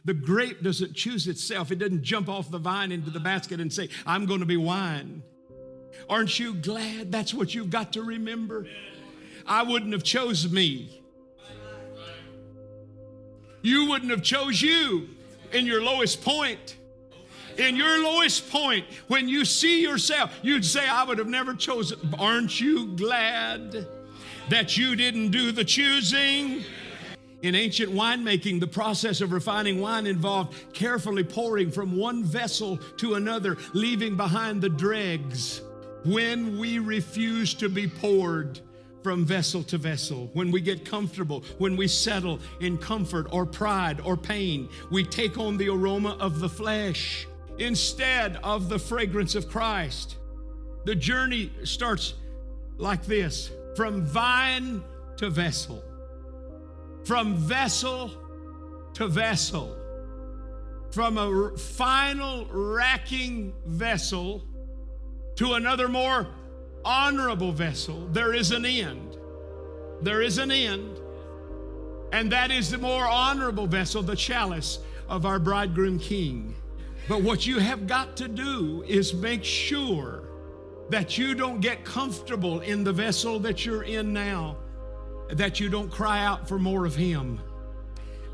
The grape doesn't choose itself. It doesn't jump off the vine into the basket and say, I'm going to be wine. Aren't you glad? That's what you've got to remember. I wouldn't have chose me. You wouldn't have chose you in your lowest point. In your lowest point, when you see yourself, you'd say, I would have never chosen. Aren't you glad that you didn't do the choosing? In ancient winemaking, the process of refining wine involved carefully pouring from one vessel to another, leaving behind the dregs. When we refuse to be poured from vessel to vessel, when we get comfortable, when we settle in comfort or pride or pain, we take on the aroma of the flesh instead of the fragrance of Christ. The journey starts like this: from vine to vessel. From vessel to vessel. From a final racking vessel to another more honorable vessel, there is an end. There is an end. And that is the more honorable vessel, the chalice of our bridegroom king. But what you have got to do is make sure that you don't get comfortable in the vessel that you're in now, that you don't cry out for more of him.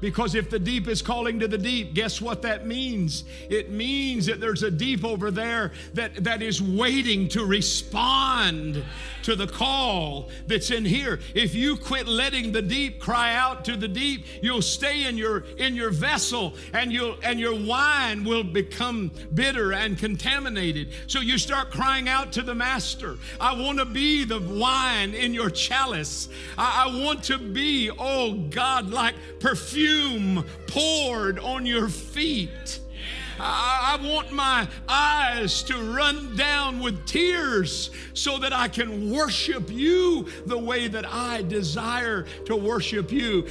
Because if the deep is calling to the deep, guess what that means? It means that there's a deep over there that is waiting to respond to the call that's in here. If you quit letting the deep cry out to the deep, you'll stay in your vessel, and your wine will become bitter and contaminated. So you start crying out to the master. I want to be the wine in your chalice. I want to be, oh God, like perfume poured on your feet. I want my eyes to run down with tears so that I can worship you the way that I desire to worship you.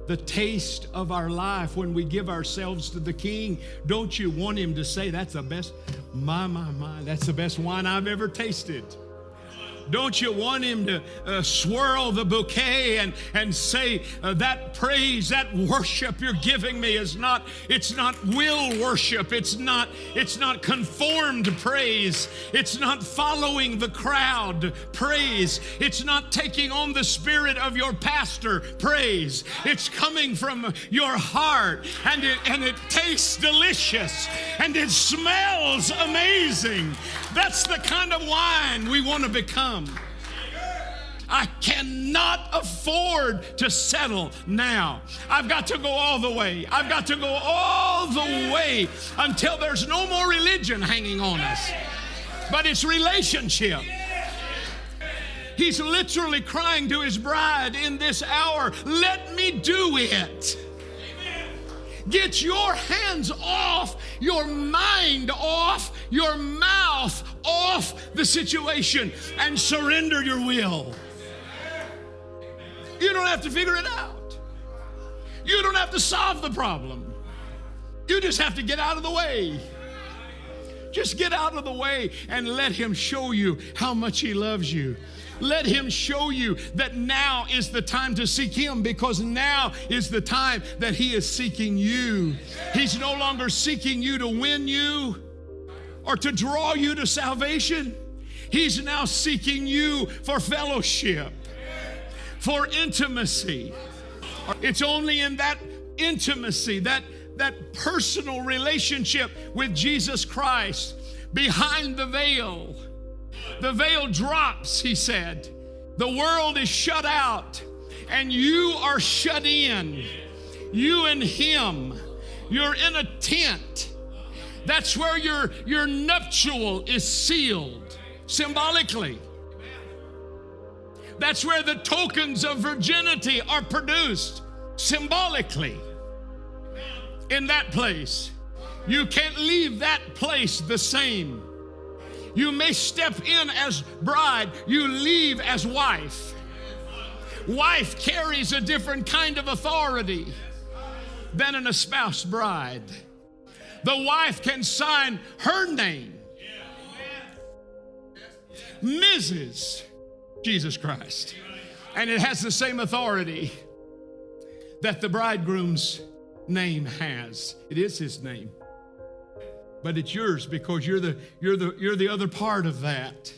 The taste of our life when we give ourselves to the King, don't you want him to say, that's the best, my, that's the best wine I've ever tasted? Don't you want him to swirl the bouquet and say that praise, that worship you're giving me it's not will worship. It's not conformed praise. It's not following the crowd praise. It's not taking on the spirit of your pastor praise. It's coming from your heart, and it tastes delicious and it smells amazing. That's the kind of wine we want to become. I cannot afford to settle now. I've got to go all the way. I've got to go all the way until there's no more religion hanging on us, but it's relationship. He's literally crying to his bride in this hour, let me do it. Get your hands off, your mind off, your mouth off the situation, and surrender your will. You don't have to figure it out. You don't have to solve the problem. You just have to get out of the way. Just get out of the way and let him show you how much he loves you. Let him show you that now is the time to seek him, because now is the time that he is seeking you. He's no longer seeking you to win you or to draw you to salvation. He's now seeking you for fellowship, for intimacy. It's only in that intimacy, that personal relationship with Jesus Christ, behind the veil. The veil drops, he said. The world is shut out, and you are shut in. You and him. You're in a tent. That's where your nuptial is sealed, symbolically. That's where the tokens of virginity are produced, symbolically. In that place. You can't leave that place the same. You may step in as bride, you leave as wife. Wife carries a different kind of authority than an espoused bride. The wife can sign her name, Mrs. Jesus Christ. And it has the same authority that the bridegroom's name has. It is his name. But it's yours because you're the other part of that.